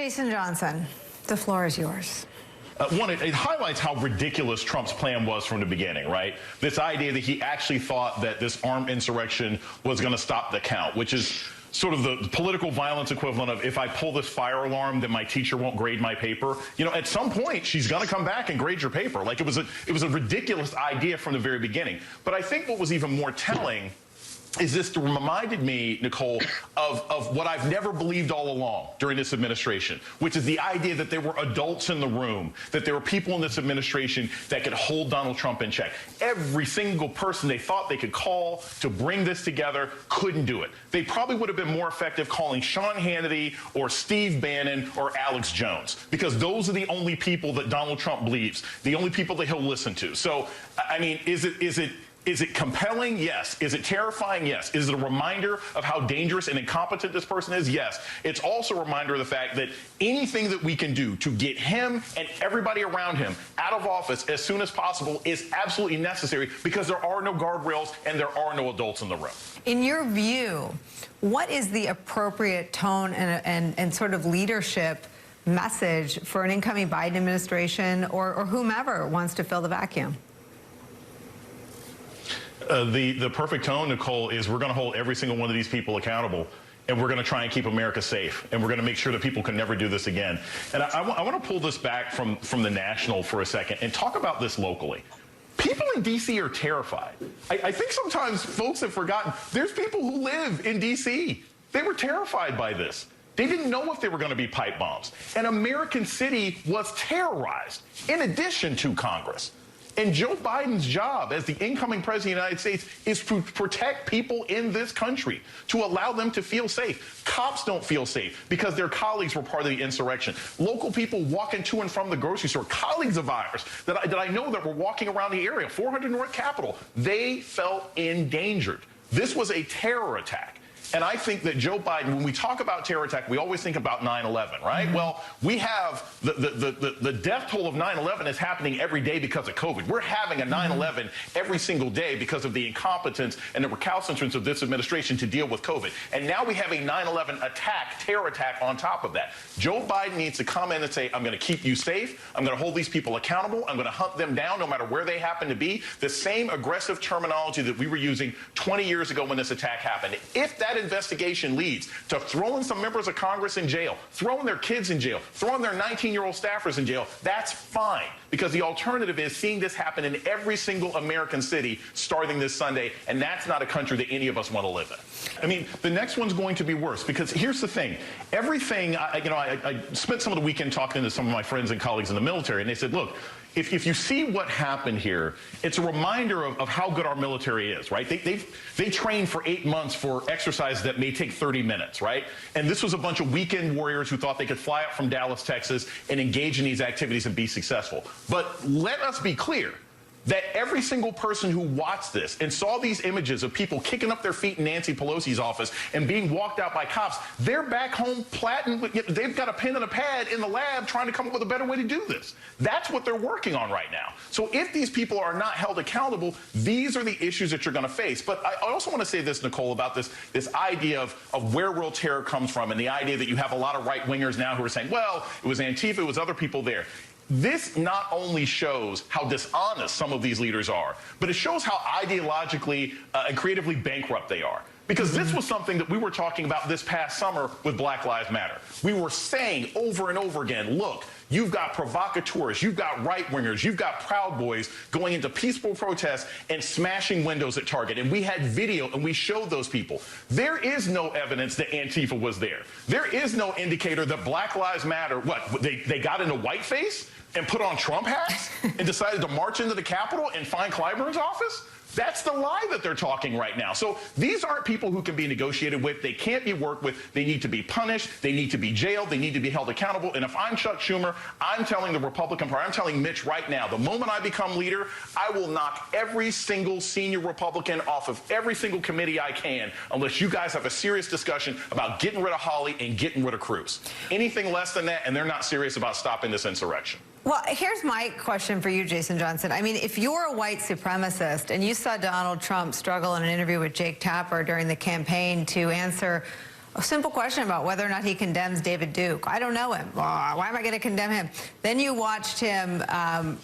Jason Johnson, the floor is yours. One, it highlights how ridiculous Trump's plan was from the beginning, right? This idea that he actually thought that this armed insurrection was going to stop the count, which is sort of the political violence equivalent of if I pull this fire alarm, then my teacher won't grade my paper. You know, at some point, she's going to come back and grade your paper. Like, it was a ridiculous idea from the very beginning. But I think what was even more telling is this reminded me, Nicole, of what I've never believed all along during this administration, which is the idea that there were adults in the room, that there were people in this administration that could hold Donald Trump in check. Every single person they thought they could call to bring this together couldn't do it. They probably would have been more effective calling Sean Hannity or Steve Bannon or Alex Jones, because those are the only people that Donald Trump believes, the only people that he'll listen to. So, I mean, is it compelling? Yes. Is it terrifying? Yes. Is it a reminder of how dangerous and incompetent this person is? Yes. It's also a reminder of the fact that anything that we can do to get him and everybody around him out of office as soon as possible is absolutely necessary, because there are no guardrails and there are no adults in the room. In your view, what is the appropriate tone and sort of leadership message for an incoming Biden administration or whomever wants to fill the vacuum? The perfect tone, Nicole, is we're going to hold every single one of these people accountable, and we're going to try and keep America safe, and we're going to make sure that people can never do this again. And I want to pull this back from the national for a second and talk about this locally. People in D.C. are terrified. I think sometimes folks have forgotten there's people who live in D.C. They were terrified by this. They didn't know if they were going to be pipe bombs. An American city was terrorized, in addition to Congress. And Joe Biden's job as the incoming president of the United States is to protect people in this country, to allow them to feel safe. Cops don't feel safe because their colleagues were part of the insurrection. Local people walking to and from the grocery store, colleagues of ours that I know that were walking around the area, 400 North Capitol, they felt endangered. This was a terror attack. And I think that Joe Biden, when we talk about terror attack, we always think about 9/11, right? Mm-hmm. Well, we have the death toll of 9/11 is happening every day because of COVID. We're having a 9/11 every single day because of the incompetence and the recalcitrance of this administration to deal with COVID. And now we have a 9/11 attack, terror attack on top of that. Joe Biden needs to come in and say, I'm going to keep you safe. I'm going to hold these people accountable. I'm going to hunt them down no matter where they happen to be. The same aggressive terminology that we were using 20 years ago when this attack happened. If that investigation leads to throwing some members of Congress in jail, throwing their kids in jail, throwing their 19-year-old staffers in jail, that's fine. Because the alternative is seeing this happen in every single American city starting this Sunday, and that's not a country that any of us want to live in. I mean, the next one's going to be worse, because here's the thing. Everything, I spent some of the weekend talking to some of my friends and colleagues in the military, and they said, look, if you see what happened here, it's a reminder of how good our military is, right? They trained for 8 months for exercises that may take 30 minutes, right? And this was a bunch of weekend warriors who thought they could fly up from Dallas, Texas, and engage in these activities and be successful. But let us be clear that every single person who watched this and saw these images of people kicking up their feet in Nancy Pelosi's office and being walked out by cops, they're back home plotting. They've got a pen and a pad in the lab trying to come up with a better way to do this. That's what they're working on right now. So if these people are not held accountable, these are the issues that you're going to face. But I also want to say this, Nicole, about this idea of where real terror comes from, and the idea that you have a lot of right-wingers now who are saying, well, it was Antifa, it was other people there. This not only shows how dishonest some of these leaders are, but it shows how ideologically and creatively bankrupt they are. Because this was something that we were talking about this past summer with Black Lives Matter. We were saying over and over again, look, you've got provocateurs, you've got right-wingers, you've got Proud Boys going into peaceful protests and smashing windows at Target. And we had video and we showed those people. There is no evidence that Antifa was there. There is no indicator that Black Lives Matter, they got into whiteface and put on Trump hats and decided to march into the Capitol and find Clyburn's office? That's the lie that they're talking right now. So these aren't people who can be negotiated with. They can't be worked with. They need to be punished. They need to be jailed. They need to be held accountable. And if I'm Chuck Schumer, I'm telling the Republican Party, I'm telling Mitch right now, the moment I become leader, I will knock every single senior Republican off of every single committee I can, unless you guys have a serious discussion about getting rid of Hawley and getting rid of Cruz. Anything less than that, and they're not serious about stopping this insurrection. Well, here's my question for you, Jason Johnson. I mean, if you're a white supremacist and you saw Donald Trump struggle in an interview with Jake Tapper during the campaign to answer a simple question about whether or not he condemns David Duke. I don't know him. Why am I going to condemn him? Then you watched him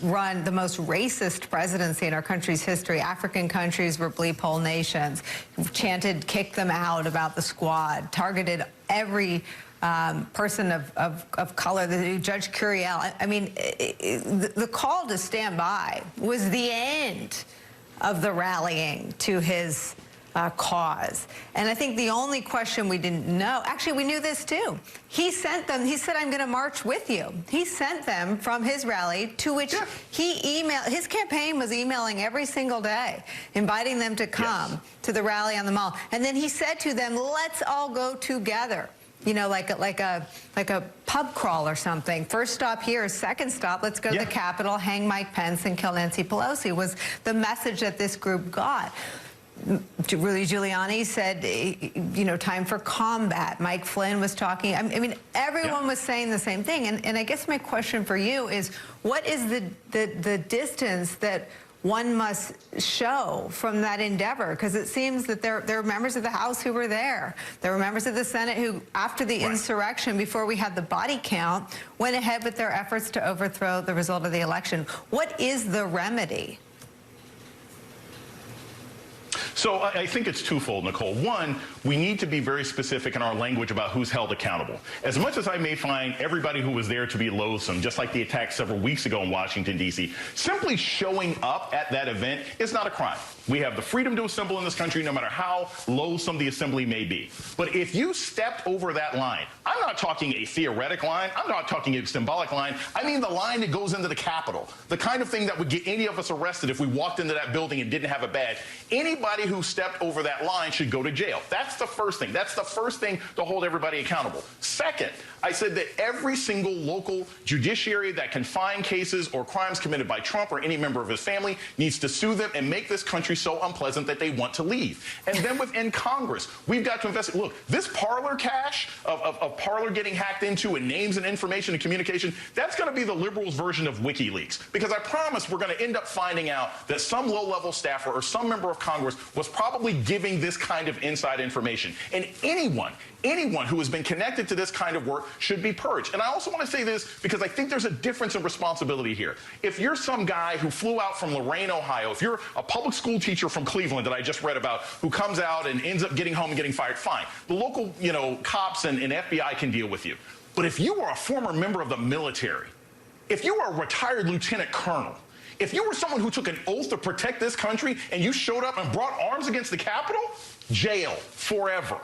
run the most racist presidency in our country's history. African countries were bleep hole nations. Chanted, kick them out about the Squad. Targeted every person of color. Judge Curiel. I mean, the call to stand by was the end of the rallying to his cause. And I think the only question we didn't know, actually we knew this too. He sent them, he said, I'm going to march with you. He sent them from his rally, to which he emailed, his campaign was emailing every single day, inviting them to come to the rally on the Mall. And then he said to them, let's all go together. You know, like a pub crawl or something. First stop here, second stop, let's go to the Capitol, hang Mike Pence and kill Nancy Pelosi, was the message that this group got. Rudy Giuliani said, you know, time for combat. Mike Flynn was talking. I mean, everyone was saying the same thing. And I guess my question for you is, what is the distance that one must show from that endeavor? Because it seems that there are members of the House who were there. There were members of the Senate who, after the insurrection, before we had the body count, went ahead with their efforts to overthrow the result of the election. What is the remedy? So I think it's twofold, Nicole. One, we need to be very specific in our language about who's held accountable. As much as I may find everybody who was there to be loathsome, just like the attack several weeks ago in Washington, D.C., simply showing up at that event is not a crime. We have the freedom to assemble in this country, no matter how loathsome the assembly may be. But if you stepped over that line, I'm not talking a theoretic line, I'm not talking a symbolic line, I mean the line that goes into the Capitol, the kind of thing that would get any of us arrested if we walked into that building and didn't have a badge. Anybody who stepped over that line should go to jail. That's the first thing. That's the first thing to hold everybody accountable. Second, I said that every single local judiciary that can find cases or crimes committed by Trump or any member of his family needs to sue them and make this country so unpleasant that they want to leave. And then within Congress, we've got to investigate. Look, this Parler cache of Parler getting hacked into and names and information and communication, that's going to be the liberals' version of WikiLeaks. Because I promise we're going to end up finding out that some low-level staffer or some member of Congress was probably giving this kind of inside information. And anyone who has been connected to this kind of work should be purged. And I also want to say this because I think there's a difference in responsibility here. If you're some guy who flew out from Lorain, Ohio, if you're a public school teacher from Cleveland that I just read about who comes out and ends up getting home and getting fired, fine. The local, cops and FBI can deal with you. But if you were a former member of the military, if you were a retired lieutenant colonel, if you were someone who took an oath to protect this country and you showed up and brought arms against the Capitol, jail forever.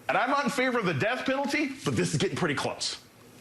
And I'm not in favor of the death penalty, but this is getting pretty close.